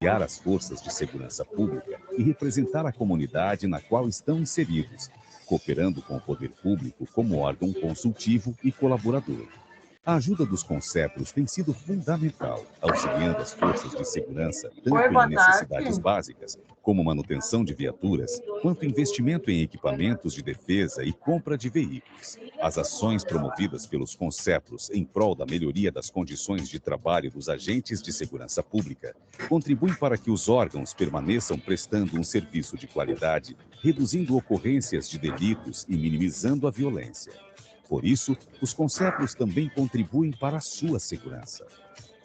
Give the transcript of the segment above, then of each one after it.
guiar as forças de segurança pública e representar a comunidade na qual estão inseridos, cooperando com o poder público como órgão consultivo e colaborador. A ajuda dos concépros tem sido fundamental, auxiliando as forças de segurança tanto em necessidades básicas, como manutenção de viaturas, quanto investimento em equipamentos de defesa e compra de veículos. As ações promovidas pelos concépros em prol da melhoria das condições de trabalho dos agentes de segurança pública contribuem para que os órgãos permaneçam prestando um serviço de qualidade, reduzindo ocorrências de delitos e minimizando a violência. Por isso, os concépros também contribuem para a sua segurança.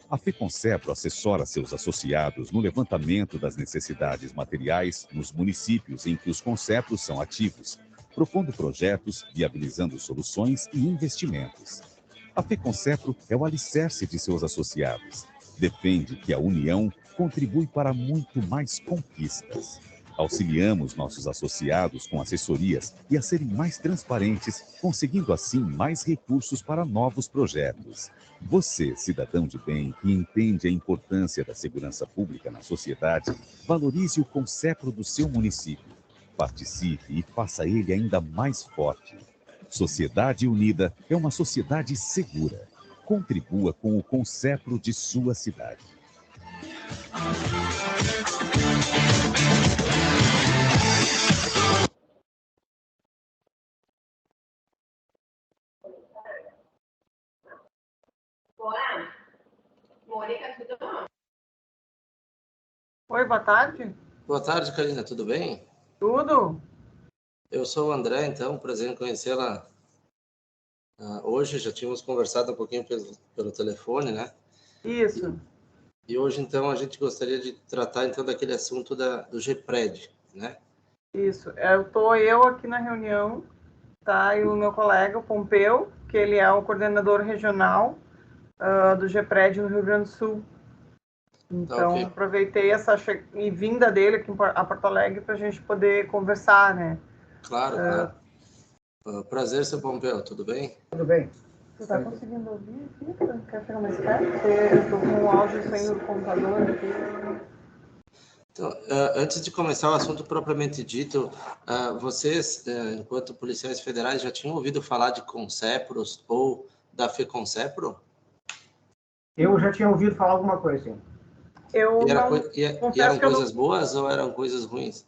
A FECONCEPRO assessora seus associados no levantamento das necessidades materiais nos municípios em que os concépros são ativos, propondo projetos, viabilizando soluções e investimentos. A FECONCEPRO é o alicerce de seus associados. Defende que a união contribui para muito mais conquistas. Auxiliamos nossos associados com assessorias e a serem mais transparentes, conseguindo assim mais recursos para novos projetos. Você, cidadão de bem que entende a importância da segurança pública na sociedade, valorize o concépro do seu município. Participe e faça ele ainda mais forte. Sociedade unida é uma sociedade segura. Contribua com o concépro de sua cidade. Oi, boa tarde. Boa tarde, Karina, tudo bem? Tudo. Eu sou o André, então, prazer em conhecê-la. Hoje já tínhamos conversado um pouquinho pelo telefone, né? Isso. E hoje, então, a gente gostaria de tratar, então, daquele assunto do GPRED, né? Isso. Eu aqui na reunião, tá? E o meu colega, o Pompeu, que ele é o coordenador regional do GPRED no Rio Grande do Sul. Então, okay. Aproveitei essa vinda dele aqui a Porto Alegre para a gente poder conversar, né? Claro, claro. Prazer, seu Pompeu, tudo bem? Tudo bem. Você está conseguindo ouvir aqui? Quer chegar mais perto? Eu estou com o áudio saindo do computador aqui. Então, antes de começar o assunto propriamente dito, vocês, enquanto policiais federais, já tinham ouvido falar de concépros ou da FECONCEPRO? Eu já tinha ouvido falar alguma coisa, sim. E eram coisas boas ou eram coisas ruins?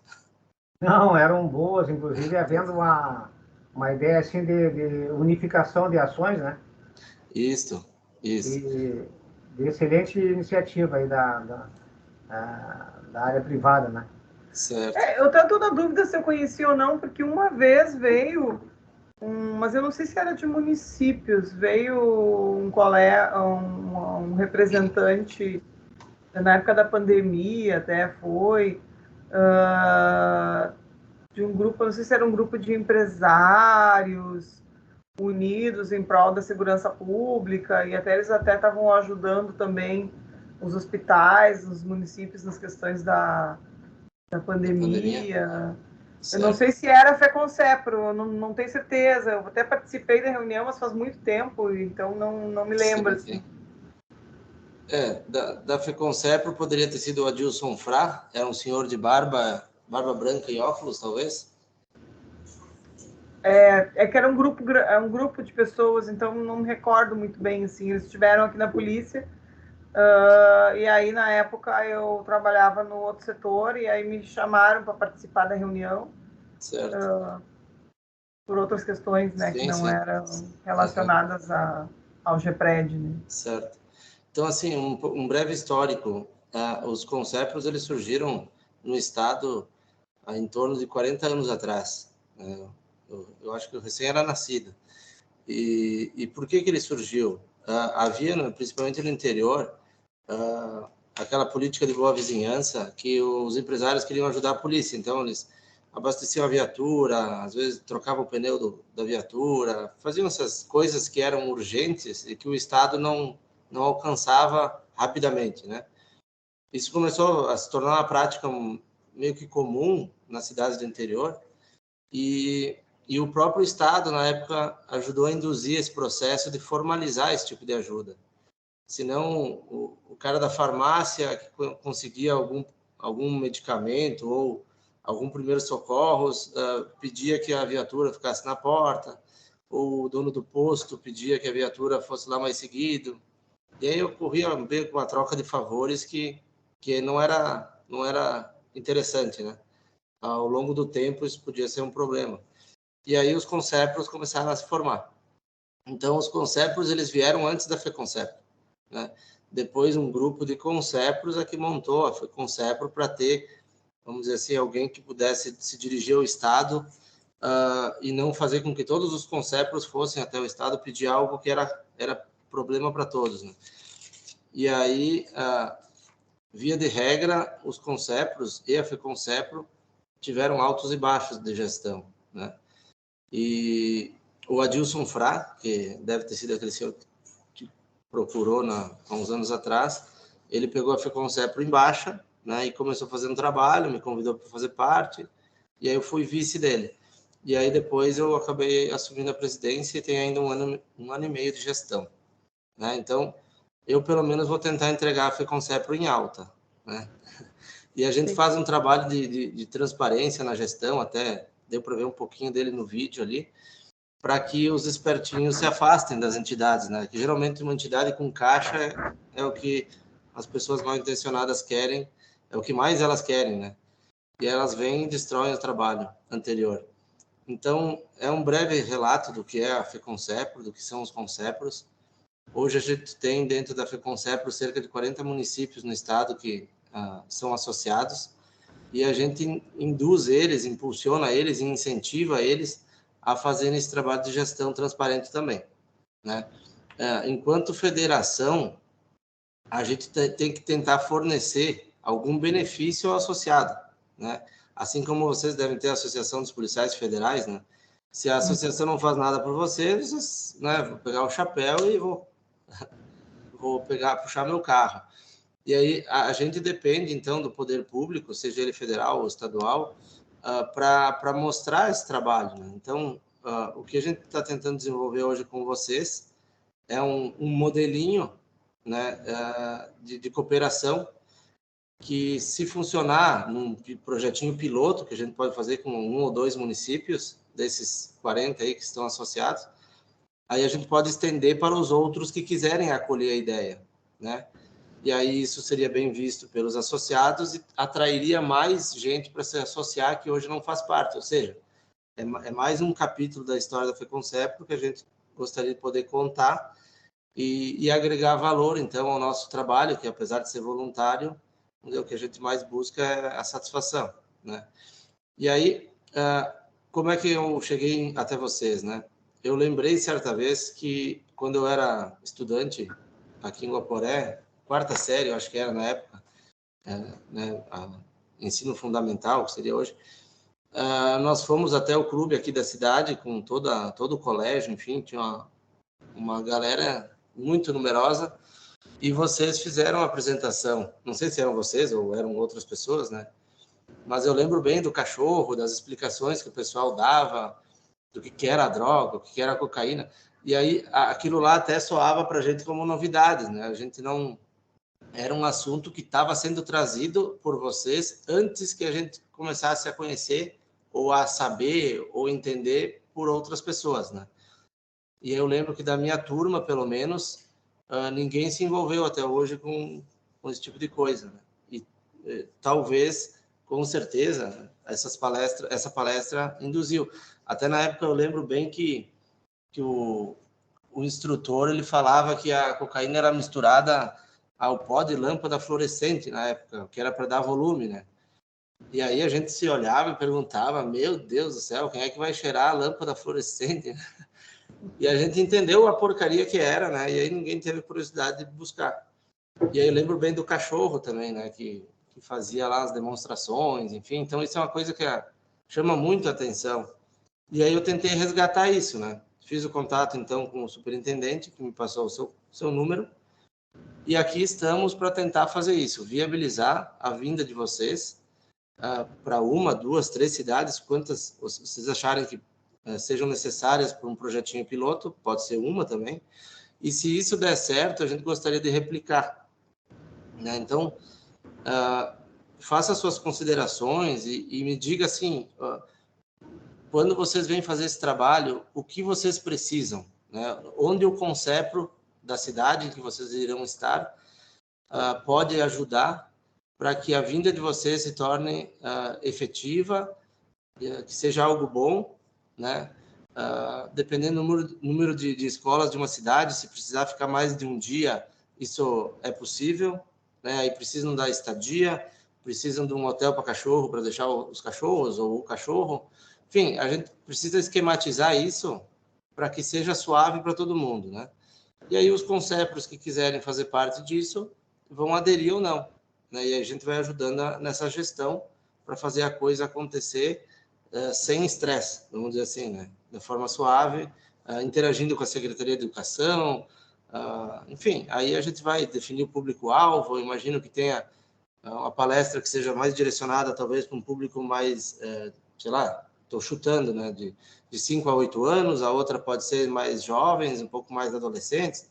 Não, eram boas, inclusive havendo uma ideia assim de unificação de ações, né? Isso. De excelente iniciativa aí da área privada, né? Certo. Eu estou na dúvida se eu conheci ou não, porque uma vez veio, mas eu não sei se era de municípios, veio um colega, um representante, na época da pandemia até foi, de um grupo, não sei se era um grupo de empresários unidos em prol da segurança pública, e eles até estavam ajudando também os hospitais, os municípios nas questões da pandemia. Eu não sei se era a FECONCEPRO, não tenho certeza. Eu até participei da reunião, mas faz muito tempo, então não me lembro. Sim. Da FECONCEPRO poderia ter sido o Adilson Frá, era um senhor de barba branca e óculos, talvez? Que era um grupo de pessoas, então não me recordo muito bem, assim. Eles estiveram aqui na polícia, e aí, na época, eu trabalhava no outro setor, e aí me chamaram para participar da reunião. Certo. Por outras questões, né, que não eram relacionadas ao GPRED, né? Certo. Então, assim, um breve histórico. Os concépros, eles surgiram no Estado em torno de 40 anos atrás. Eu acho que eu recém era nascido. E por que ele surgiu? Havia, principalmente no interior, aquela política de boa vizinhança que os empresários queriam ajudar a polícia. Então, eles abasteciam a viatura, às vezes trocavam o pneu da viatura, faziam essas coisas que eram urgentes e que o Estado não alcançava rapidamente, né? Isso começou a se tornar uma prática meio que comum nas cidades do interior e o próprio Estado, na época, ajudou a induzir esse processo de formalizar esse tipo de ajuda. senão o cara da farmácia que conseguia algum medicamento ou algum primeiro socorros pedia que a viatura ficasse na porta, ou o dono do posto pedia que a viatura fosse lá mais seguido. E aí ocorria meio que uma troca de favores que não era interessante, né? Ao longo do tempo isso podia ser um problema. E aí os CONCEPROS começaram a se formar. Então os CONCEPROS eles vieram antes da FECONCEPRO, né? Depois um grupo de CONCEPROS é que montou a FECONCEPRO para ter, vamos dizer assim, alguém que pudesse se dirigir ao Estado e não fazer com que todos os CONCEPROS fossem até o Estado pedir algo que era problema para todos, né? E aí, via de regra, os CONCEPROS e a FECONCEPRO tiveram altos e baixos de gestão, né? E o Adilson Frá, que deve ter sido aquele senhor que procurou há uns anos atrás, ele pegou a FECONCEPRO em baixa, né, e começou a fazer um trabalho, me convidou para fazer parte, e aí eu fui vice dele. E aí depois eu acabei assumindo a presidência e tenho ainda um ano e meio de gestão, né? Então, eu pelo menos vou tentar entregar a FECONCEPRO em alta, né? E a gente faz um trabalho de transparência na gestão, até deu para ver um pouquinho dele no vídeo ali, para que os espertinhos se afastem das entidades, né? Que geralmente uma entidade com caixa é o que as pessoas mal intencionadas querem, é o que mais elas querem, né? E elas vêm e destroem o trabalho anterior. Então, é um breve relato do que é a FECONCEPRO, do que são os CONCEPROS. Hoje a gente tem dentro da FECONCEPRO cerca de 40 municípios no estado que são associados, e a gente induz eles, impulsiona eles e incentiva eles a fazerem esse trabalho de gestão transparente também, né? Enquanto federação, a gente tem que tentar fornecer algum benefício ao associado, né? Assim como vocês devem ter a Associação dos Policiais Federais, né? Se a associação não faz nada por vocês, né, vou pegar o chapéu e vou puxar meu carro. E aí a gente depende, então, do poder público, seja ele federal ou estadual, para mostrar esse trabalho, né? Então, o que a gente está tentando desenvolver hoje com vocês é um modelinho, né, de cooperação que, se funcionar num projetinho piloto, que a gente pode fazer com 1 ou 2 municípios, desses 40 aí que estão associados, aí a gente pode estender para os outros que quiserem acolher a ideia, né? E aí isso seria bem visto pelos associados e atrairia mais gente para se associar que hoje não faz parte. Ou seja, é mais um capítulo da história da FECONCEPRO que a gente gostaria de poder contar e agregar valor, então, ao nosso trabalho, que apesar de ser voluntário, o que a gente mais busca é a satisfação, né? E aí, como é que eu cheguei até vocês, né? Eu lembrei certa vez que, quando eu era estudante aqui em Guaporé, 4ª série, eu acho que era na época, né, ensino fundamental, que seria hoje, nós fomos até o clube aqui da cidade, com todo o colégio, enfim, tinha uma galera muito numerosa, e vocês fizeram a apresentação, não sei se eram vocês ou eram outras pessoas, né? Mas eu lembro bem do cachorro, das explicações que o pessoal dava, do que era a droga, o que era a cocaína, e aí aquilo lá até soava para a gente como novidades, né? A gente não... Era um assunto que estava sendo trazido por vocês antes que a gente começasse a conhecer ou a saber ou entender por outras pessoas, né? E eu lembro que da minha turma, pelo menos, ninguém se envolveu até hoje com esse tipo de coisa, né? E talvez, com certeza, essa palestra induziu. Até na época eu lembro bem que o instrutor ele falava que a cocaína era misturada ao pó de lâmpada fluorescente na época, que era para dar volume, né? E aí a gente se olhava e perguntava, meu Deus do céu, quem é que vai cheirar a lâmpada fluorescente? E a gente entendeu a porcaria que era, né? E aí ninguém teve curiosidade de buscar. E aí eu lembro bem do cachorro também, né? Que fazia lá as demonstrações, enfim. Então isso é uma coisa que chama muito a atenção. E aí eu tentei resgatar isso, né? Fiz o contato, então, com o superintendente, que me passou o seu número. E aqui estamos para tentar fazer isso, viabilizar a vinda de vocês para 1, 2, 3 cidades, quantas vocês acharem que sejam necessárias para um projetinho piloto, pode ser uma também, E se isso der certo, a gente gostaria de replicar, né? Então, faça suas considerações e me diga assim, quando vocês vêm fazer esse trabalho, o que vocês precisam, né? Onde o Concepro da cidade em que vocês irão estar pode ajudar para que a vinda de vocês se torne efetiva, que seja algo bom, né? Dependendo do número de escolas de uma cidade, se precisar ficar mais de um dia, isso é possível, né? Aí precisam da estadia, precisam de um hotel para cachorro, para deixar os cachorros ou o cachorro. Enfim, a gente precisa esquematizar isso para que seja suave para todo mundo, né? E aí os conceptos que quiserem fazer parte disso vão aderir ou não, né? E a gente vai ajudando nessa gestão para fazer a coisa acontecer sem estresse, vamos dizer assim, né? De forma suave, interagindo com a Secretaria de Educação, enfim, aí a gente vai definir o público-alvo. Eu imagino que tenha uma palestra que seja mais direcionada, talvez, para um público mais, sei lá, estou chutando, né, de 5 a 8 anos, a outra pode ser mais jovens, um pouco mais adolescentes,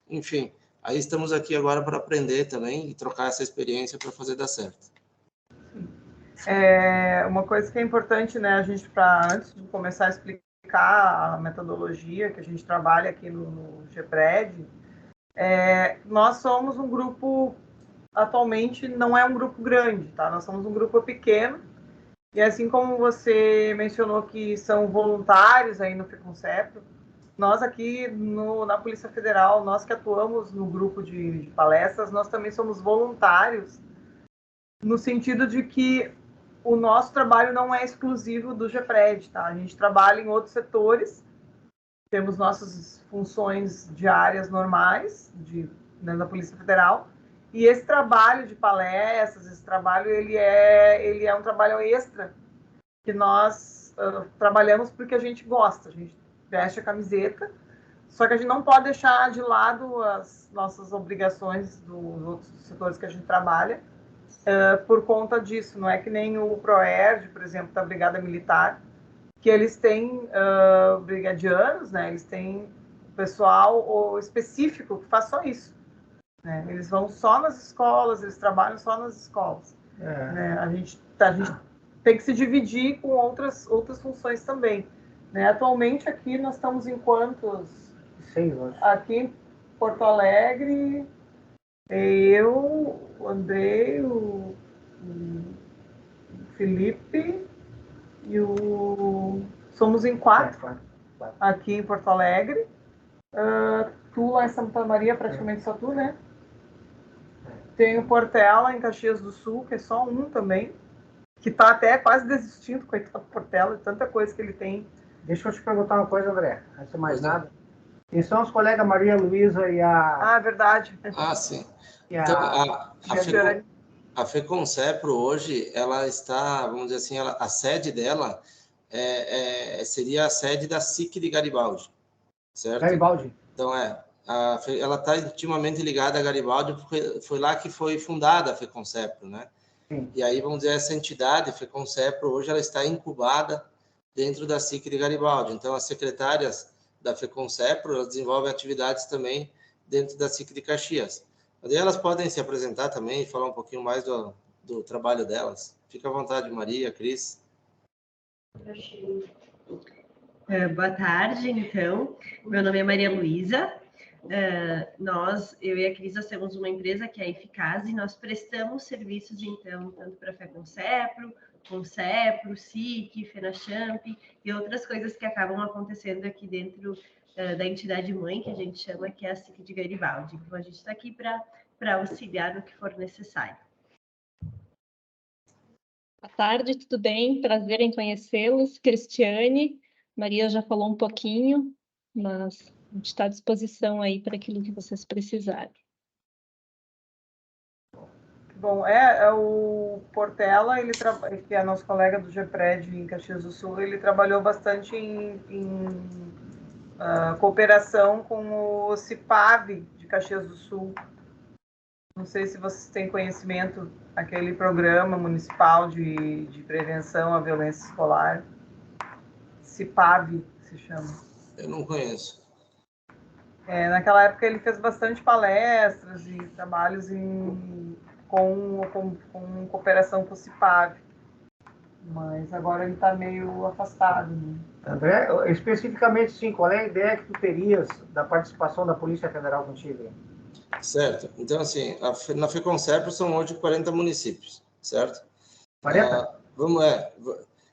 enfim. Aí estamos aqui agora para aprender também e trocar essa experiência para fazer dar certo. Uma coisa que é importante, né, a gente, antes de começar a explicar a metodologia que a gente trabalha aqui no GPRED, nós somos um grupo, atualmente não é um grupo grande, tá? Nós somos um grupo pequeno, e assim como você mencionou que são voluntários aí no FECONCEPRO, nós aqui na Polícia Federal, nós que atuamos no grupo de palestras, nós também somos voluntários, no sentido de que o nosso trabalho não é exclusivo do GPRED, tá? A gente trabalha em outros setores, temos nossas funções diárias normais da Polícia Federal, e esse trabalho de palestras, esse trabalho, ele é um trabalho extra, que nós trabalhamos porque a gente gosta, a gente veste a camiseta, só que a gente não pode deixar de lado as nossas obrigações dos outros setores que a gente trabalha, por conta disso. Não é que nem o PROERD, por exemplo, da Brigada Militar, que eles têm brigadianos, né? Eles têm pessoal específico que faz só isso, né? Eles vão só nas escolas, eles trabalham só nas escolas. Né? A gente tem que se dividir com outras funções também, né? Atualmente aqui nós estamos em quantos? 6 hoje. Aqui em Porto Alegre, eu, o Andrei, o Felipe e somos em 4 aqui em Porto Alegre. Tu lá em Santa Maria, praticamente só tu, né? Tem o Portela em Caxias do Sul, que é só um também, que tá até quase desistindo, coitado do Portela, de tanta coisa que ele tem. Deixa eu te perguntar uma coisa, André, antes de mais nada. Quem são os colegas Maria Luísa e a... Verdade. Sim. Então, a FECONCEPRO hoje, ela está, vamos dizer assim, a sede dela seria a sede da SIC de Garibaldi, certo? Garibaldi. Então, ela está intimamente ligada a Garibaldi, porque foi lá que foi fundada a FECONCEPRO, né? Sim. E aí, vamos dizer, essa entidade, a FECONCEPRO, hoje ela está incubada dentro da SIC de Garibaldi. Então, as secretárias da FECONCEPRO, elas desenvolvem atividades também dentro da SIC de Caxias. Mas aí elas podem se apresentar também e falar um pouquinho mais do trabalho delas. Fica à vontade, Maria, Cris. Boa tarde, então. Meu nome é Maria Luísa. Eu e a Cris, nós temos uma empresa que é a Eficaz, e nós prestamos serviços, então, tanto para a FECONCEPRO, CONCEPRO, SIC, FENACHAMP e outras coisas que acabam acontecendo aqui dentro da entidade mãe, que a gente chama, que é a SIC de Garibaldi. Então, a gente está aqui para auxiliar no que for necessário. Boa tarde, tudo bem? Prazer em conhecê-los. Cristiane, Maria já falou um pouquinho, mas a gente está à disposição aí para aquilo que vocês precisarem. Bom, o Portela, que é nosso colega do GPRED em Caxias do Sul, ele trabalhou bastante em cooperação com o CIPAV de Caxias do Sul. Não sei se vocês têm conhecimento, aquele programa municipal de prevenção à violência escolar. CIPAV se chama. Eu não conheço. Naquela época ele fez bastante palestras e trabalhos com cooperação com o CIPAV, mas agora ele está meio afastado, né? André, especificamente, sim, qual é a ideia que tu terias da participação da Polícia Federal contigo? Certo. Então, assim, na FECONSERPRO são hoje 40 municípios, certo? 40?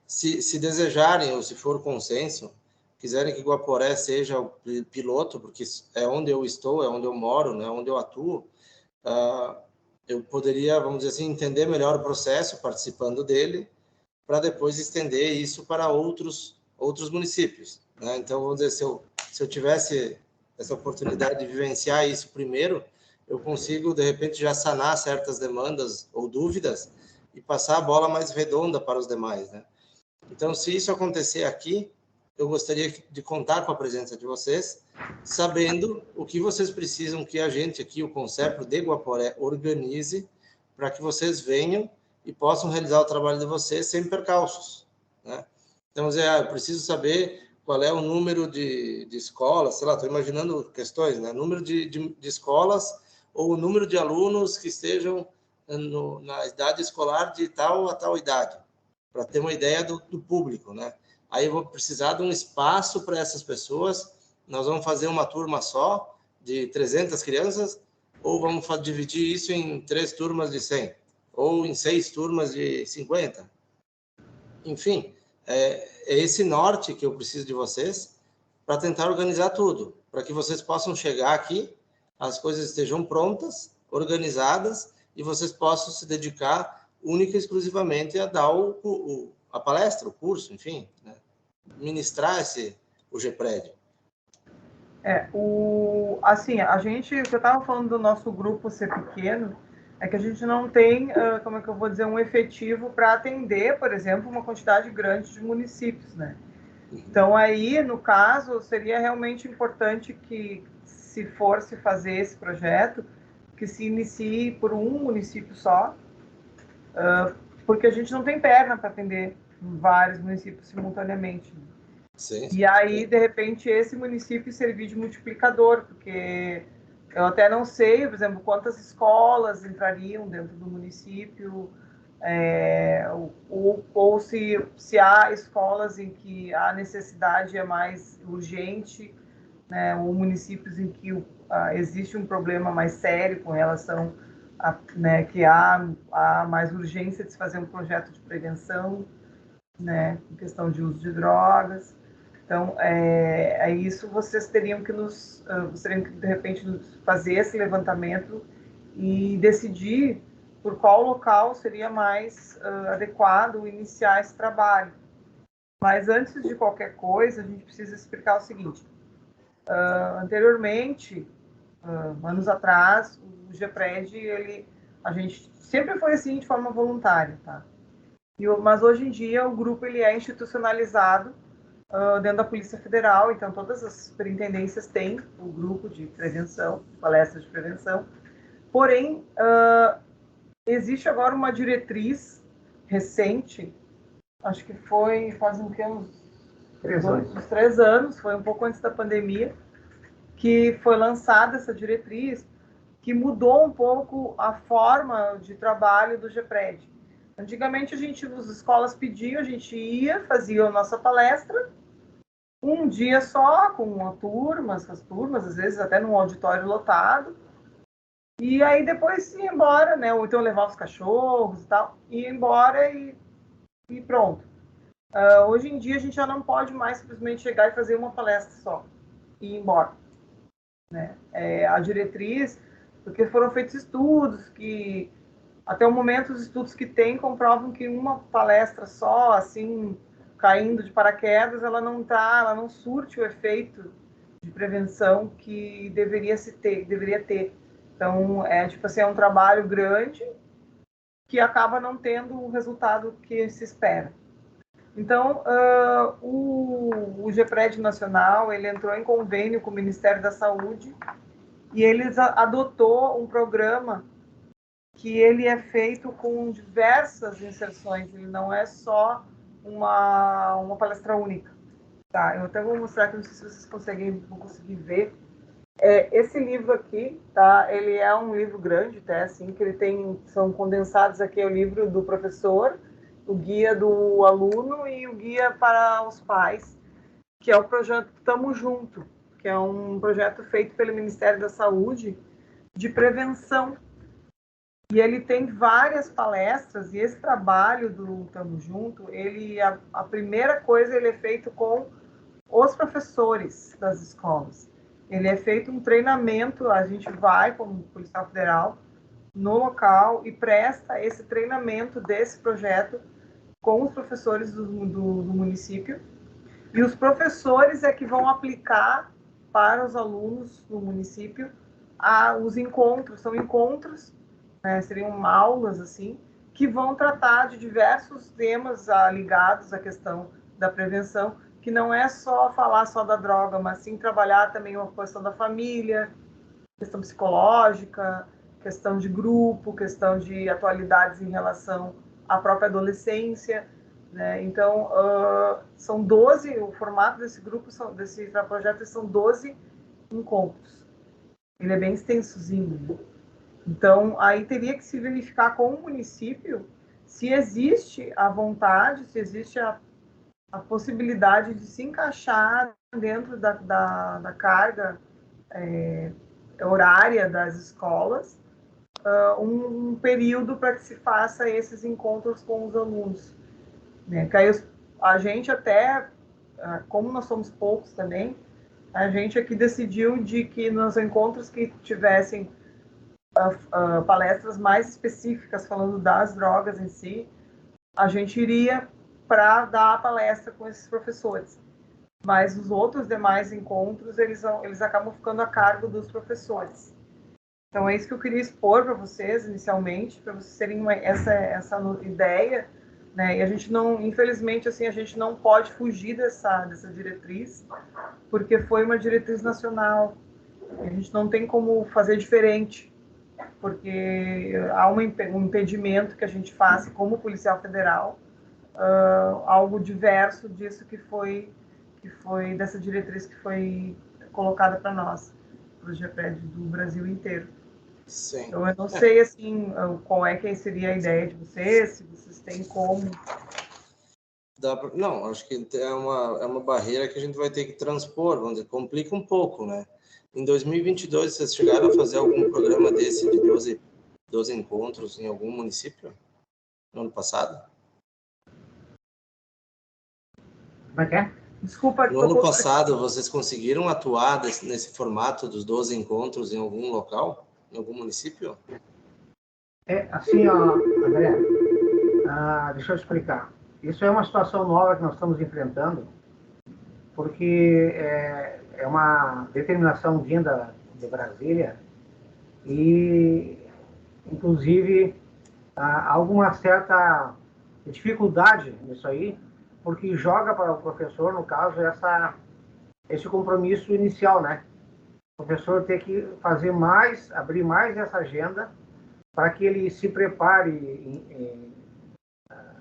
Se desejarem, ou se for consenso, quiserem que Guaporé seja o piloto, porque é onde eu estou, é onde eu moro, né, onde eu atuo, eu poderia, vamos dizer assim, entender melhor o processo participando dele, para depois estender isso para outros municípios, né? Então, vamos dizer, se eu tivesse essa oportunidade de vivenciar isso primeiro, eu consigo, de repente, já sanar certas demandas ou dúvidas e passar a bola mais redonda para os demais, né? Então, se isso acontecer aqui, eu gostaria de contar com a presença de vocês, sabendo o que vocês precisam que a gente aqui, o CONSEPRO de Guaporé, organize para que vocês venham e possam realizar o trabalho de vocês sem percalços, né? Então, eu preciso saber qual é o número de escolas, sei lá, estou imaginando questões, né? Número de escolas ou o número de alunos que estejam na idade escolar de tal a tal idade, para ter uma ideia do público, né? Aí eu vou precisar de um espaço para essas pessoas. Nós vamos fazer uma turma só de 300 crianças ou vamos dividir isso em 3 turmas de 100 ou em 6 turmas de 50? Enfim, é esse norte que eu preciso de vocês para tentar organizar tudo, para que vocês possam chegar aqui, as coisas estejam prontas, organizadas, e vocês possam se dedicar única e exclusivamente a dar a palestra, o curso, enfim, né? Ministrar o GPRED. Assim, o que eu estava falando do nosso grupo ser pequeno, é que a gente não tem, como é que eu vou dizer, um efetivo para atender, por exemplo, uma quantidade grande de municípios, né? Então, aí, no caso, seria realmente importante que, se for se fazer esse projeto, que se inicie por um município só, porque a gente não tem perna para atender vários municípios simultaneamente. Sim. E aí, de repente, esse município servir de multiplicador, porque eu até não sei, por exemplo, quantas escolas entrariam dentro do município, ou se há escolas em que a necessidade é mais urgente, né, ou municípios em que existe um problema mais sério com relação a, né, que há mais urgência de se fazer um projeto de prevenção, né, em questão de uso de drogas. Então, isso vocês teriam que de repente, fazer esse levantamento e decidir por qual local seria mais adequado iniciar esse trabalho. Mas antes de qualquer coisa, a gente precisa explicar o seguinte. Anteriormente, anos atrás, o GPRED, a gente sempre foi assim de forma voluntária, tá? Mas hoje em dia o grupo ele é institucionalizado dentro da Polícia Federal, então todas as superintendências têm o grupo de prevenção, palestras de prevenção. Porém, existe agora uma diretriz recente, acho que faz uns 3 anos, foi um pouco antes da pandemia, que foi lançada essa diretriz, que mudou um pouco a forma de trabalho do GPRED. Antigamente, as escolas pediam, a gente ia, fazia a nossa palestra, um dia só, com as turmas, às vezes até num auditório lotado, e aí depois ia embora, né? Ou então levava os cachorros e tal, ia embora e pronto. Hoje em dia a gente já não pode mais simplesmente chegar e fazer uma palestra só e ir embora, né? A diretriz, porque foram feitos estudos que, até o momento, os estudos que tem comprovam que uma palestra só, assim, caindo de paraquedas, ela não surte o efeito de prevenção que deveria ter. Então, é um trabalho grande que acaba não tendo o resultado que se espera. Então, o GPRED Nacional, ele entrou em convênio com o Ministério da Saúde e eles adotou um programa que ele é feito com diversas inserções, ele não é só uma palestra única. Tá, eu até vou mostrar aqui, não sei se vocês vão conseguir ver. Esse livro aqui, tá? Ele é um livro grande, tá? Assim, que ele tem, são condensados aqui o livro do professor, o guia do aluno e o guia para os pais, que é o projeto Tamo Junto, que é um projeto feito pelo Ministério da Saúde de prevenção. E ele tem várias palestras, e esse trabalho do Tamo Junto, a primeira coisa, ele é feito com os professores das escolas. Ele é feito um treinamento, a gente vai, como Policial Federal, no local e presta esse treinamento desse projeto com os professores do município. E os professores é que vão aplicar para os alunos do município os encontros. São encontros, né, seriam aulas, assim, que vão tratar de diversos temas ligados à questão da prevenção, que não é só falar só da droga, mas sim trabalhar também a questão da família, questão psicológica, questão de grupo, questão de atualidades em relação à própria adolescência, né? Então, são 12, o formato desse grupo, desse projeto, são 12 encontros. Ele é bem extensozinho, né? Então, aí teria que se verificar com o município se existe a vontade, se existe a possibilidade de se encaixar dentro da carga horária das escolas, um período para que se faça esses encontros com os alunos. Né? Que aí a gente até, como nós somos poucos também, a gente aqui decidiu de que nos encontros que tivessem palestras mais específicas falando das drogas em si, a gente iria para dar a palestra com esses professores. Mas os outros demais encontros, eles acabam ficando a cargo dos professores. Então, é isso que eu queria expor para vocês, inicialmente, para vocês terem essa ideia, né? E a gente não, infelizmente, assim, a gente não pode fugir dessa diretriz, porque foi uma diretriz nacional. A gente não tem como fazer diferente, porque há um impedimento que a gente faça como policial federal, algo diverso disso que foi dessa diretriz que foi colocada para nós, para o GPRED do Brasil inteiro. Sim. Então, eu não sei, assim, qual é que seria a ideia de vocês, se vocês têm como... Não, acho que é uma barreira que a gente vai ter que transpor, vamos dizer, complica um pouco, né? Em 2022, vocês chegaram a fazer algum programa desse de 12 encontros em algum município? No ano passado? Como é que é? Desculpa. No ano passado, vocês conseguiram atuar nesse formato dos 12 encontros em algum local? Em algum município? Assim, ó, André, deixa eu explicar. Isso é uma situação nova que nós estamos enfrentando, porque é uma determinação vinda de Brasília e, inclusive, há alguma certa dificuldade nisso aí, porque joga para o professor, no caso, esse compromisso inicial, né? O professor tem que fazer mais, abrir mais essa agenda para que ele se prepare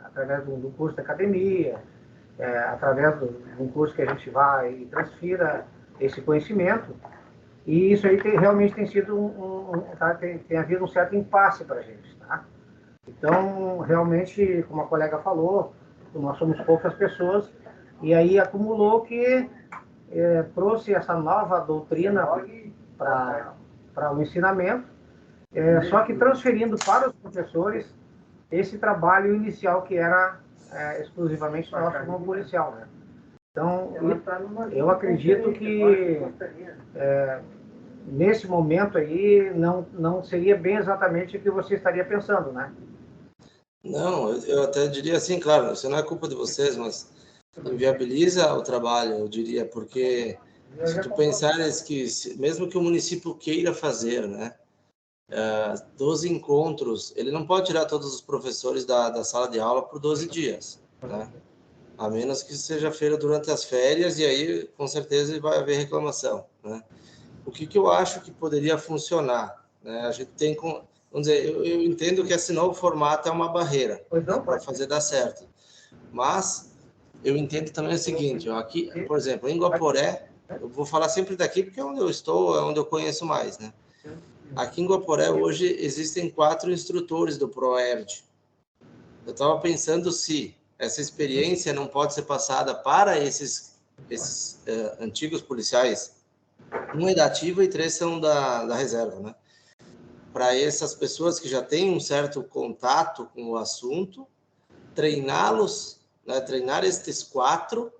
através do curso da academia, através de um curso que a gente vai e transfira esse conhecimento. E isso aí realmente tem sido tem havido um certo impasse para a gente, tá? Então, realmente, como a colega falou, nós somos poucas pessoas, e aí acumulou que trouxe essa nova doutrina para o ensinamento, só que transferindo para os professores esse trabalho inicial que era exclusivamente nosso como policial, né? Então, eu acredito que nesse momento aí não seria bem exatamente o que você estaria pensando, né? Não, eu até diria assim, claro, isso não é culpa de vocês, mas inviabiliza o trabalho, eu diria, porque se tu pensares que, mesmo que o município queira fazer, né, 12 encontros, ele não pode tirar todos os professores da sala de aula por 12 dias, né? A menos que seja feira durante as férias, e aí, com certeza, vai haver reclamação, né? O que eu acho que poderia funcionar, né? A gente tem... Vamos dizer, eu entendo que esse novo formato é uma barreira, né, para fazer dar certo. Mas eu entendo também o seguinte, ó, aqui, por exemplo, em Guaporé, Eu vou falar sempre daqui porque é onde eu estou, é onde eu conheço mais, né? Aqui em Guaporé, hoje, existem 4 instrutores do ProERD. Eu estava pensando se essa experiência não pode ser passada para esses antigos policiais. 1 é da ativa e 3 são da reserva, né? Para essas pessoas que já têm um certo contato com o assunto, treiná-los, né? Treinar estes 4,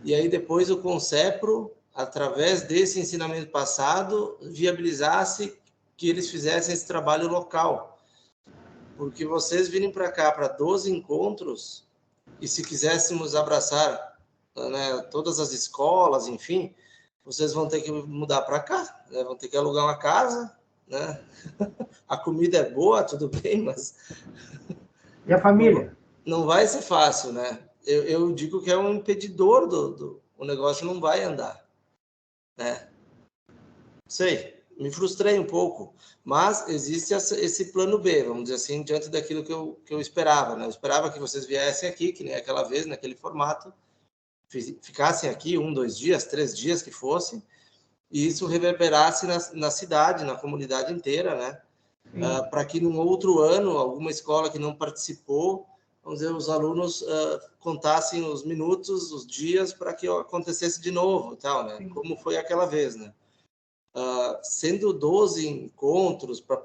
e aí depois o CONCEPRO, através desse ensinamento passado, viabilizasse que eles fizessem esse trabalho local. Porque vocês virem para cá para 12 encontros, e se quiséssemos abraçar, né, todas as escolas, enfim, vocês vão ter que mudar para cá, né? Vão ter que alugar uma casa, né? A comida é boa, tudo bem, mas... E a família? Não vai ser fácil, né? Eu digo que é um impedidor o negócio não vai andar, né? Sei, me frustrei um pouco, mas existe esse plano B, vamos dizer assim, diante daquilo que eu esperava, né? Eu esperava que vocês viessem aqui, que nem aquela vez, naquele formato, ficassem aqui 1, 2 dias, 3 dias que fossem, e isso reverberasse na cidade, na comunidade inteira, né? Para que num outro ano, alguma escola que não participou, vamos dizer, os alunos contassem os minutos, os dias, para que acontecesse de novo, tal, né? Como foi aquela vez, né? Sendo 12 encontros para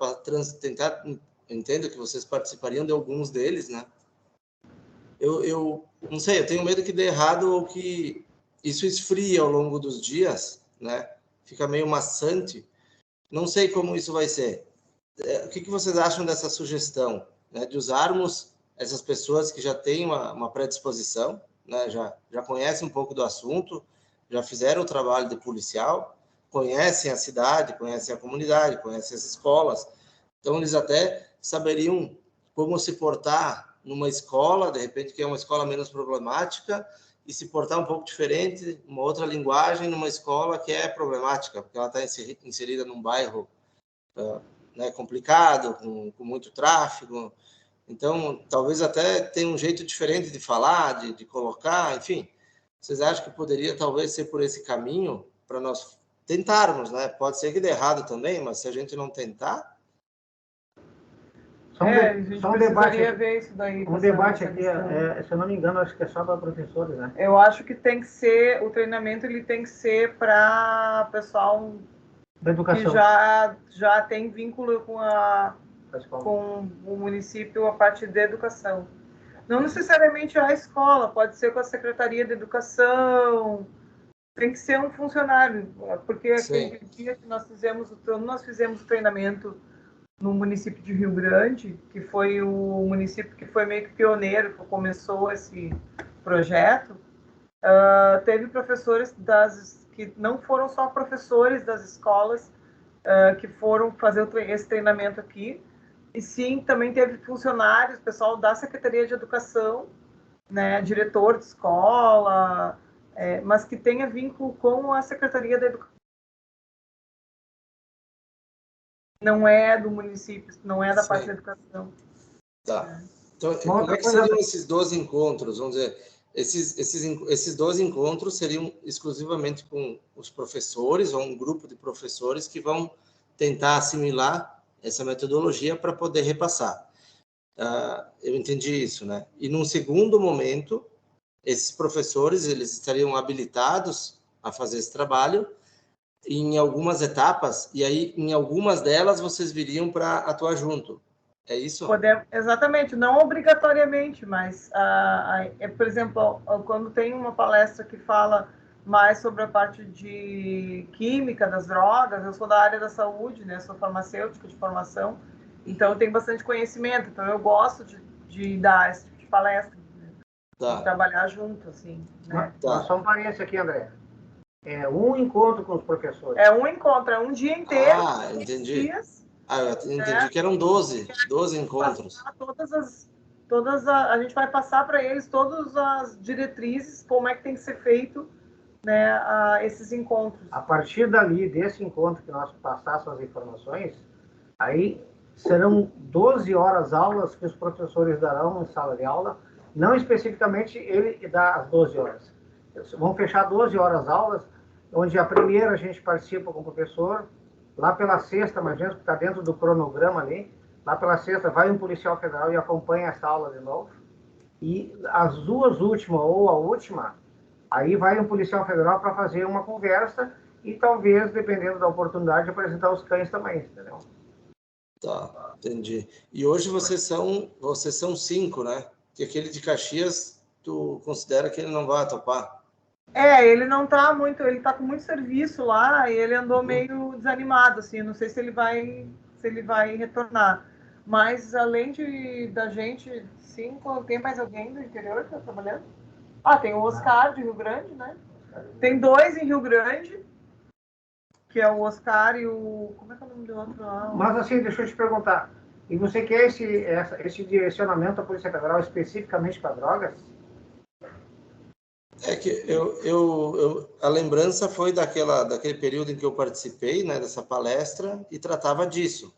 tentar, entendo que vocês participariam de alguns deles, né? Eu não sei, eu tenho medo que dê errado ou que isso esfrie ao longo dos dias, né? Fica meio maçante. Não sei como isso vai ser. O que vocês acham dessa sugestão, né? De usarmos essas pessoas que já têm uma predisposição, né? Já conhecem um pouco do assunto, já fizeram o trabalho de policial, conhecem a cidade, conhecem a comunidade, conhecem as escolas. Então, eles até saberiam como se portar numa escola, de repente, que é uma escola menos problemática, e se portar um pouco diferente, uma outra linguagem, numa escola que é problemática, porque ela está inserida num bairro né, complicado, com muito tráfego. Então, talvez até tenha um jeito diferente de falar, de colocar, enfim. Vocês acham que poderia, talvez, ser por esse caminho para nós tentarmos, né? Pode ser que dê errado também, mas se a gente não tentar... A gente precisaria ver isso daí. Um debate aqui, se eu não me engano, acho que é só para professores, né? Eu acho que tem que ser, o treinamento ele tem que ser para pessoal da educação, que já tem vínculo com o município a parte da educação. Não necessariamente a escola, pode ser com a Secretaria de Educação, tem que ser um funcionário, porque aquele dia que nós fizemos o treinamento no município de Rio Grande, que foi o município que foi meio que pioneiro, que começou esse projeto, teve professores que não foram só professores das escolas que foram fazer esse treinamento aqui, e sim, também teve funcionários, pessoal da Secretaria de Educação, né, diretor de escola, mas que tenha vínculo com a Secretaria da Educação. Não é do município, não é da parte da educação. Tá. Então, como é que seriam esses 12 encontros? Vamos dizer, esses 12 encontros seriam exclusivamente com os professores, ou um grupo de professores que vão tentar assimilar essa metodologia para poder repassar. Eu entendi isso, né? E num segundo momento, esses professores, eles estariam habilitados a fazer esse trabalho em algumas etapas, e aí em algumas delas vocês viriam para atuar junto. É isso? Exatamente, não obrigatoriamente, mas, por exemplo, quando tem uma palestra que fala mais sobre a parte de química das drogas, eu sou da área da saúde, né? Sou farmacêutica de formação, então eu tenho bastante conhecimento, então eu gosto de dar esse tipo de palestra, né? De trabalhar junto, assim. Né? Só um parênteses aqui, André. É um encontro com os professores. É um encontro, é um dia inteiro. Entendi. Dias, eu entendi que eram 12 encontros. A gente vai passar para eles todas as diretrizes, como é que tem que ser feito, né, esses encontros. A partir dali, desse encontro que nós passássemos as informações, aí serão 12 horas aulas que os professores darão em sala de aula, não especificamente ele dá as 12 horas. Vão fechar 12 horas aulas onde a primeira a gente participa com o professor, lá pela sexta, mais ou menos, que está dentro do cronograma ali, lá pela sexta vai um policial federal e acompanha essa aula de novo, e as duas últimas, ou a última, aí vai um policial federal para fazer uma conversa e talvez, dependendo da oportunidade, apresentar os cães também, entendeu? Tá, entendi. E hoje vocês são 5, né? Que aquele de Caxias, tu considera que ele não vai topar? Ele não tá muito, ele tá com muito serviço lá e ele andou meio desanimado, assim, não sei se ele vai retornar. Mas além da gente 5, tem mais alguém do interior que tá trabalhando? Tem o Oscar de Rio Grande, né? Tem 2 em Rio Grande, que é o Oscar e o... Como é que é o nome do outro lá? Mas assim, deixa eu te perguntar, e você quer esse direcionamento da Polícia Federal especificamente para drogas? É que a lembrança foi daquele período em que eu participei, né, dessa palestra e tratava disso.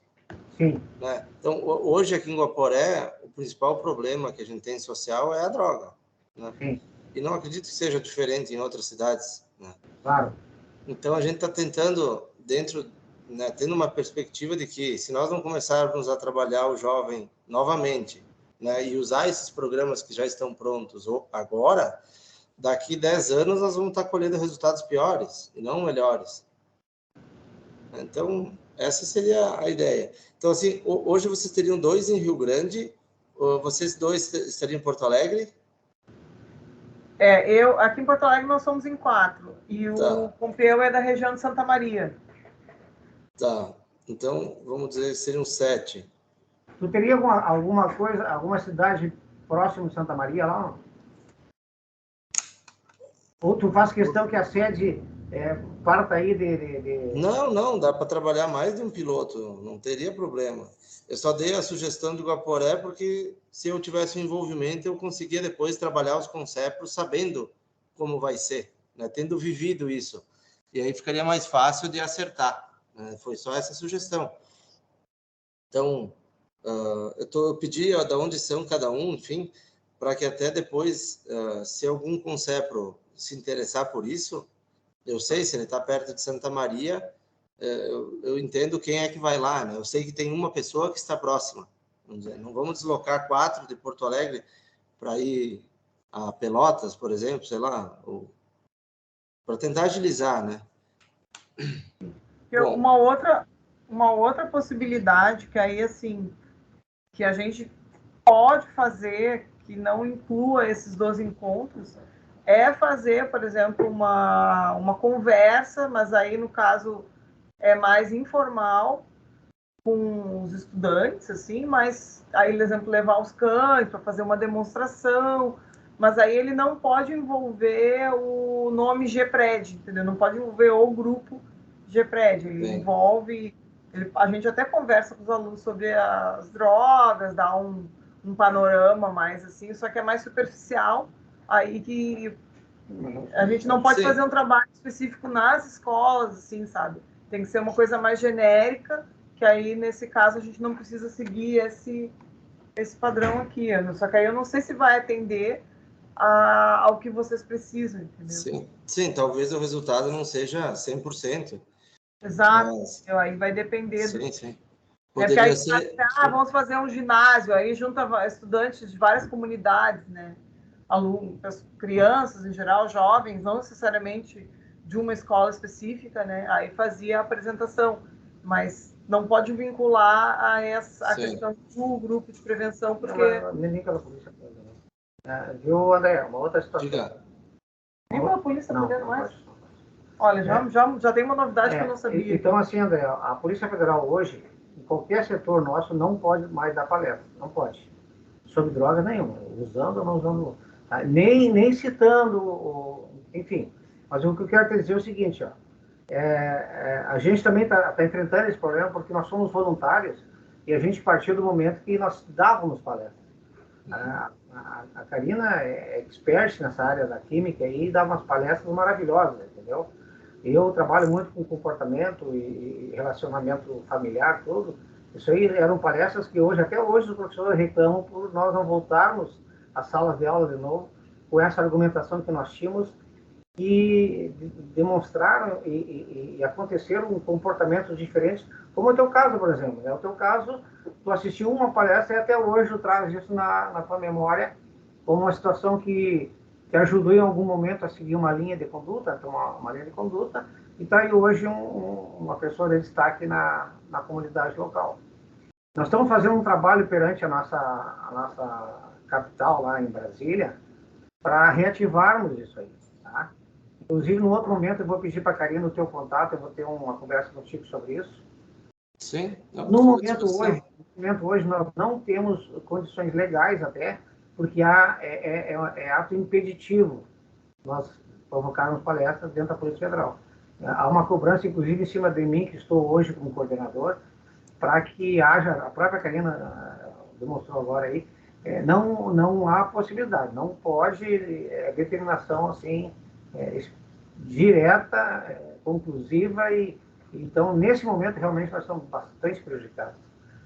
Sim. Né? Então, hoje aqui em Guaporé, o principal problema que a gente tem social é a droga. Né? Sim. E não acredito que seja diferente em outras cidades. Né? Claro. Então, a gente está tentando, né, tendo uma perspectiva de que, se nós não começarmos a trabalhar o jovem novamente, né, e usar esses programas que já estão prontos agora, daqui 10 anos nós vamos estar colhendo resultados piores e não melhores. Então, essa seria a ideia. Então, assim, hoje vocês teriam 2 em Rio Grande, vocês 2 estariam em Porto Alegre? Aqui em Porto Alegre nós somos em 4, e o Pompeu é da região de Santa Maria. Tá, então, vamos dizer que seriam 7. Tu teria alguma cidade próxima de Santa Maria lá? Ou tu faz questão que a sede parta aí de... Não, dá para trabalhar mais de um piloto, não teria problema. Eu só dei a sugestão de Guaporé porque, se eu tivesse um envolvimento, eu conseguia depois trabalhar os conceptos sabendo como vai ser, né? Tendo vivido isso. E aí ficaria mais fácil de acertar. Né? Foi só essa sugestão. Então, eu pedi de onde são cada um, enfim, para que até depois, se algum concepto se interessar por isso, eu sei, se ele está perto de Santa Maria, eu entendo quem é que vai lá, né? Eu sei que tem uma pessoa que está próxima. Vamos dizer, não vamos deslocar 4 de Porto Alegre para ir a Pelotas, por exemplo, sei lá, para tentar agilizar, né? Bom, uma outra possibilidade que aí, assim, que a gente pode fazer, que não inclua esses 2 encontros, é fazer, por exemplo, uma conversa, mas aí, no caso, é mais informal, com os estudantes, assim, mas aí, por exemplo, levar os cães para fazer uma demonstração, mas aí ele não pode envolver o nome GPRED, entendeu? Não pode envolver o grupo GPRED, ele envolve... a gente até conversa com os alunos sobre as drogas, dá um panorama mais assim, só que é mais superficial, aí que a gente não pode fazer um trabalho específico nas escolas, assim, sabe? Tem que ser uma coisa mais genérica, que aí, nesse caso, a gente não precisa seguir esse padrão aqui. Só que aí eu não sei se vai atender ao que vocês precisam, entendeu? Sim, talvez o resultado não seja 100%. Exato, aí vai depender Sim. Poderia aí, ser... vamos fazer um ginásio, aí junta estudantes de várias comunidades, né? Alunos, crianças em geral, jovens, não necessariamente de uma escola específica, né? Aí fazia a apresentação, mas não pode vincular a questão do grupo de prevenção, porque... Nem pela polícia. Viu, André? Uma outra situação. Diga. Nem pela polícia podendo mais? Olha, já tem uma novidade que eu não sabia. Então, assim, André, a Polícia Federal hoje, em qualquer setor nosso, não pode mais dar palestra. Não pode. Sobre droga nenhuma. Usando ou não usando. Nem citando, enfim. Mas o que eu quero dizer é o seguinte, ó. A gente também está enfrentando esse problema porque nós somos voluntários e a gente partiu do momento que nós dávamos palestras. A Karina é expert nessa área da química e dá umas palestras maravilhosas, entendeu? Eu trabalho muito com comportamento e relacionamento familiar, tudo. Isso aí eram palestras que até hoje, os professores reclamam por nós não voltarmos às salas de aula de novo com essa argumentação que nós tínhamos que demonstraram e aconteceram comportamentos diferentes, como é o teu caso, por exemplo. Né? O teu caso, tu assistiu uma palestra e até hoje tu traz isso na tua memória como uma situação que ajudou em algum momento a seguir uma linha de conduta, uma linha de conduta, e está aí hoje uma pessoa de destaque na comunidade local. Nós estamos fazendo um trabalho perante a nossa capital, lá em Brasília, para reativarmos isso aí. Tá? Inclusive, no outro momento, eu vou pedir para a Karina o teu contato, eu vou ter uma conversa contigo sobre isso. Sim. No momento hoje, nós não temos condições legais até, porque é ato impeditivo nós provocarmos palestras dentro da Polícia Federal. Há uma cobrança, inclusive, em cima de mim, que estou hoje como coordenador, para que haja, a própria Karina demonstrou agora aí, não há possibilidade, não pode determinação assim, direta, conclusiva, e então, nesse momento, realmente, nós estamos bastante prejudicados.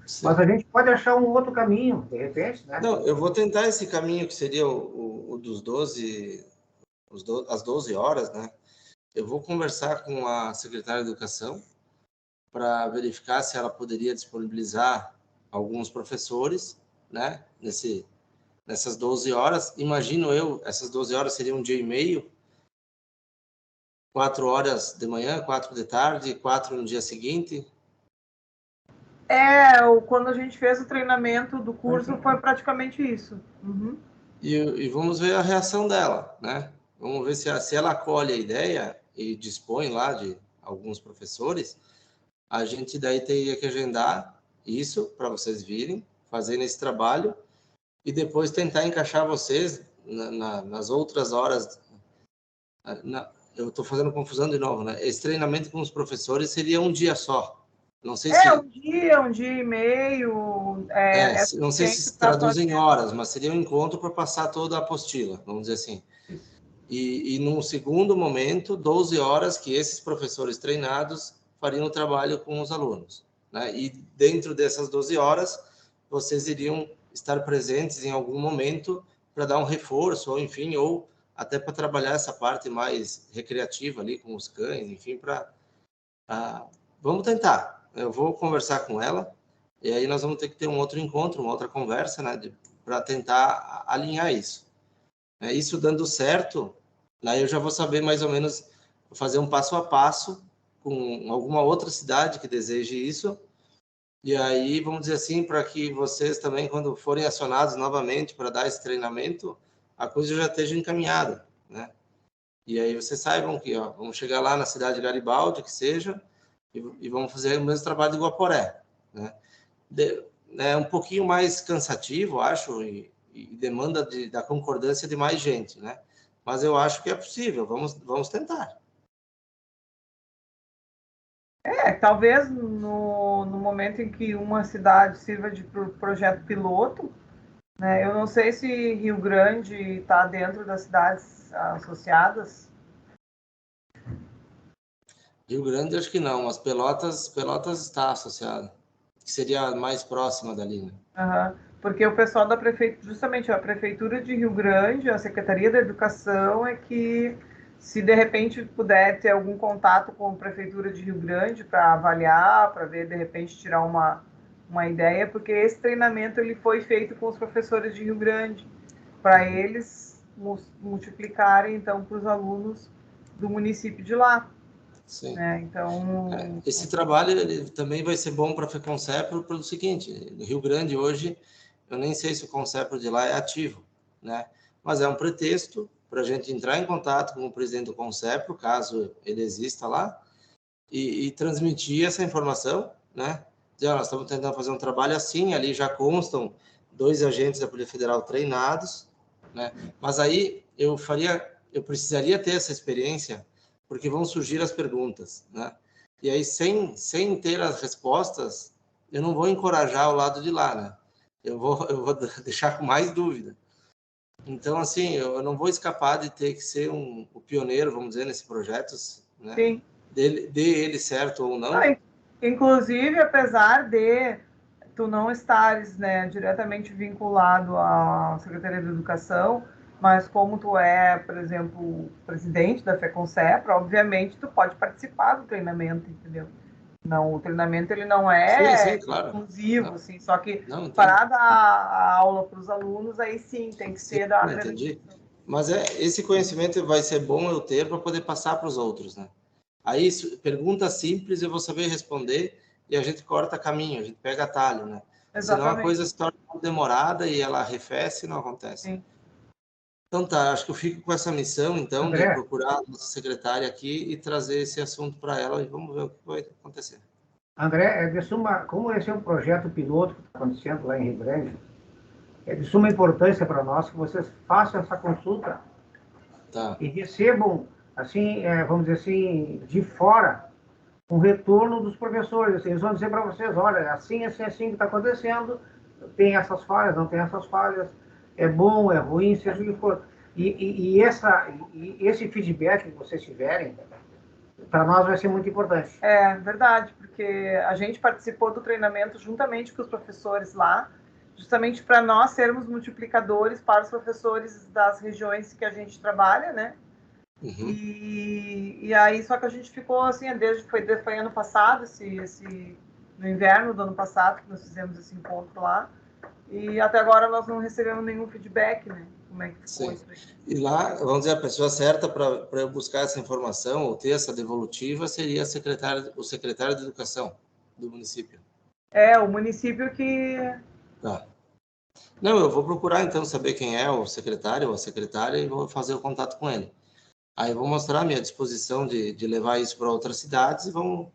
Sim. Mas a gente pode achar um outro caminho, de repente, né? Não, eu vou tentar esse caminho que seria o dos as 12 horas, né? Eu vou conversar com a secretária de Educação para verificar se ela poderia disponibilizar alguns professores, né? Nessas 12 horas. Imagino eu, essas 12 horas seriam um dia e meio, 4 horas de manhã, 4 de tarde, 4 no dia seguinte. Quando a gente fez o treinamento do curso, foi praticamente isso. Uhum. E vamos ver a reação dela, né? Vamos ver se ela acolhe a ideia e dispõe lá de alguns professores. A gente daí teria que agendar isso para vocês virem, fazendo esse trabalho e depois tentar encaixar vocês nas outras horas. Eu estou fazendo confusão de novo, né? Esse treinamento com os professores seria um dia só. Não sei se... um dia e meio. Não sei se traduz em horas, mas seria um encontro para passar toda a apostila, vamos dizer assim. E num segundo momento, 12 horas que esses professores treinados fariam o trabalho com os alunos, né? E dentro dessas 12 horas, vocês iriam estar presentes em algum momento para dar um reforço, ou enfim, ou até para trabalhar essa parte mais recreativa ali com os cães, enfim, vamos tentar. Eu vou conversar com ela e aí nós vamos ter que ter um outro encontro, uma outra conversa, né, para tentar alinhar isso. Isso dando certo, aí eu já vou saber mais ou menos fazer um passo a passo com alguma outra cidade que deseje isso. E aí, vamos dizer assim, para que vocês também, quando forem acionados novamente para dar esse treinamento, a coisa já esteja encaminhada, né? E aí vocês saibam que, vamos chegar lá na cidade de Garibaldi, que seja, e vamos fazer o mesmo trabalho de Guaporé, né? É um pouquinho mais cansativo, acho, e demanda da concordância de mais gente, né? Mas eu acho que é possível, vamos tentar. Talvez no momento em que uma cidade sirva de projeto piloto, né? Eu não sei se Rio Grande está dentro das cidades associadas. Rio Grande, acho que não, mas Pelotas está associada, que seria a mais próxima dali, né? Uhum. Porque o pessoal da prefeitura, justamente a Prefeitura de Rio Grande, a Secretaria da Educação, é que, se de repente puder ter algum contato com a Prefeitura de Rio Grande para avaliar, para ver, de repente, tirar uma ideia, porque esse treinamento ele foi feito com os professores de Rio Grande, para eles multiplicarem, então, para os alunos do município de lá. Sim. Então... Esse trabalho ele também vai ser bom para a FECONCEPRO pelo seguinte: no Rio Grande hoje, eu nem sei se o CONCEPRO de lá é ativo, né? Mas é um pretexto para a gente entrar em contato com o presidente do CONCEPRO, caso ele exista lá, e transmitir essa informação, né? Dizer, nós estamos tentando fazer um trabalho assim, ali já constam 2 agentes da Polícia Federal treinados, né? Mas aí eu precisaria ter essa experiência, porque vão surgir as perguntas, né? E aí, sem ter as respostas, eu não vou encorajar o lado de lá, né? Eu vou deixar com mais dúvida. Então, assim, eu não vou escapar de ter que ser o pioneiro, vamos dizer, nesse projeto, né? Sim. Dele certo ou não. Inclusive, apesar de tu não estares, né, diretamente vinculado à Secretaria de Educação, Mas como tu é, por exemplo, presidente da FECONSEPRA, obviamente tu pode participar do treinamento, entendeu? Não, o treinamento ele não é claro. exclusivo, Não. assim, só que Não, para dar a aula para os alunos, aí sim, tem que ser da área. Entendi. Mas esse conhecimento vai ser bom eu ter para poder passar para os outros, né? Aí, pergunta simples, eu vou saber responder e a gente corta caminho, a gente pega atalho, né? Exatamente. Senão a coisa se torna demorada e ela arrefece e não acontece. Sim. Então tá, acho que eu fico com essa missão, então, André? de procurar a nossa secretária aqui e trazer esse assunto para ela e vamos ver o que vai acontecer. André, como esse é um projeto piloto que está acontecendo lá em Rio Grande, é de suma importância para nós que vocês façam essa consulta e recebam, assim, vamos dizer assim, de fora, um retorno dos professores. Assim, eles vão dizer para vocês, olha, assim que está acontecendo, tem essas falhas, não tem essas falhas, é bom, é ruim, seja o que for. E esse feedback que vocês tiverem, para nós vai ser muito importante. É verdade, porque a gente participou do treinamento juntamente com os professores lá, justamente para nós sermos multiplicadores para os professores das regiões que a gente trabalha, né? Uhum. E aí, só que a gente ficou assim, foi ano passado, no inverno do ano passado, que nós fizemos esse encontro lá, e até agora nós não recebemos nenhum feedback, né? Como é que ficou isso aí? E lá, vamos dizer, a pessoa certa para eu buscar essa informação ou ter essa devolutiva seria o secretário de Educação do município. É, o município que... Tá. Não, eu vou procurar, então, saber quem é o secretário ou a secretária e vou fazer o contato com ele. Aí vou mostrar a minha disposição de levar isso para outras cidades e vamos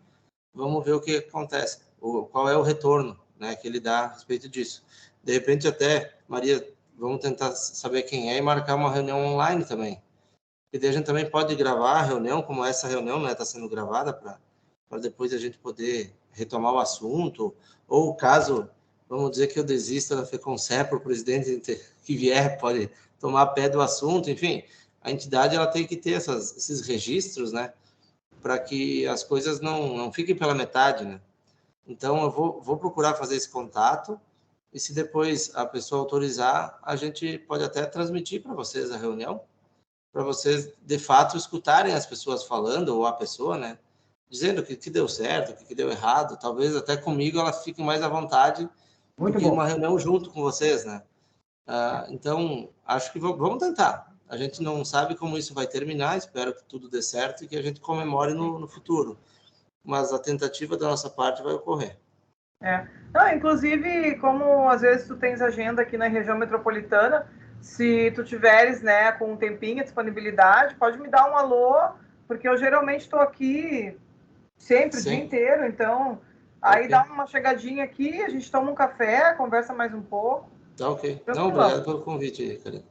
ver o que acontece, qual é o retorno, né, que ele dá a respeito disso. De repente, até, Maria, vamos tentar saber quem é e marcar uma reunião online também. E daí a gente também pode gravar a reunião, como essa reunião, né, está sendo gravada, para depois a gente poder retomar o assunto, ou caso, vamos dizer que eu desista da FECONSEPRA, o presidente que vier pode tomar pé do assunto, enfim, a entidade ela tem que ter esses registros, né, para que as coisas não fiquem pela metade, né. Então, eu vou procurar fazer esse contato, e se depois a pessoa autorizar, a gente pode até transmitir para vocês a reunião, para vocês, de fato, escutarem as pessoas falando, ou a pessoa, né, dizendo o que deu certo, o que deu errado. Talvez até comigo ela fique mais à vontade do que uma reunião junto com vocês, né. Então, acho que vamos tentar. A gente não sabe como isso vai terminar, espero que tudo dê certo e que a gente comemore no futuro. Mas a tentativa da nossa parte vai ocorrer. Não, inclusive, como às vezes tu tens agenda aqui na região metropolitana, se tu tiveres, né, com um tempinho, disponibilidade, pode me dar um alô, porque eu geralmente estou aqui sempre, o dia inteiro, então aí dá uma chegadinha aqui, a gente toma um café, conversa mais um pouco. Tá ok. Não, obrigado pelo convite, Karina.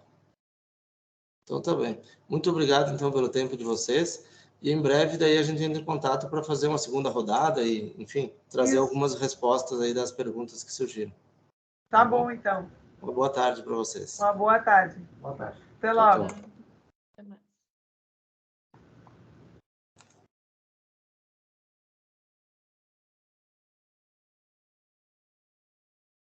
Então tá bem. Muito obrigado, então, pelo tempo de vocês. E em breve, daí a gente entra em contato para fazer uma segunda rodada e, enfim, trazer algumas respostas aí das perguntas que surgiram. Tá bom, então. Uma boa tarde para vocês. Uma boa tarde. Boa tarde. Até logo. Tchau.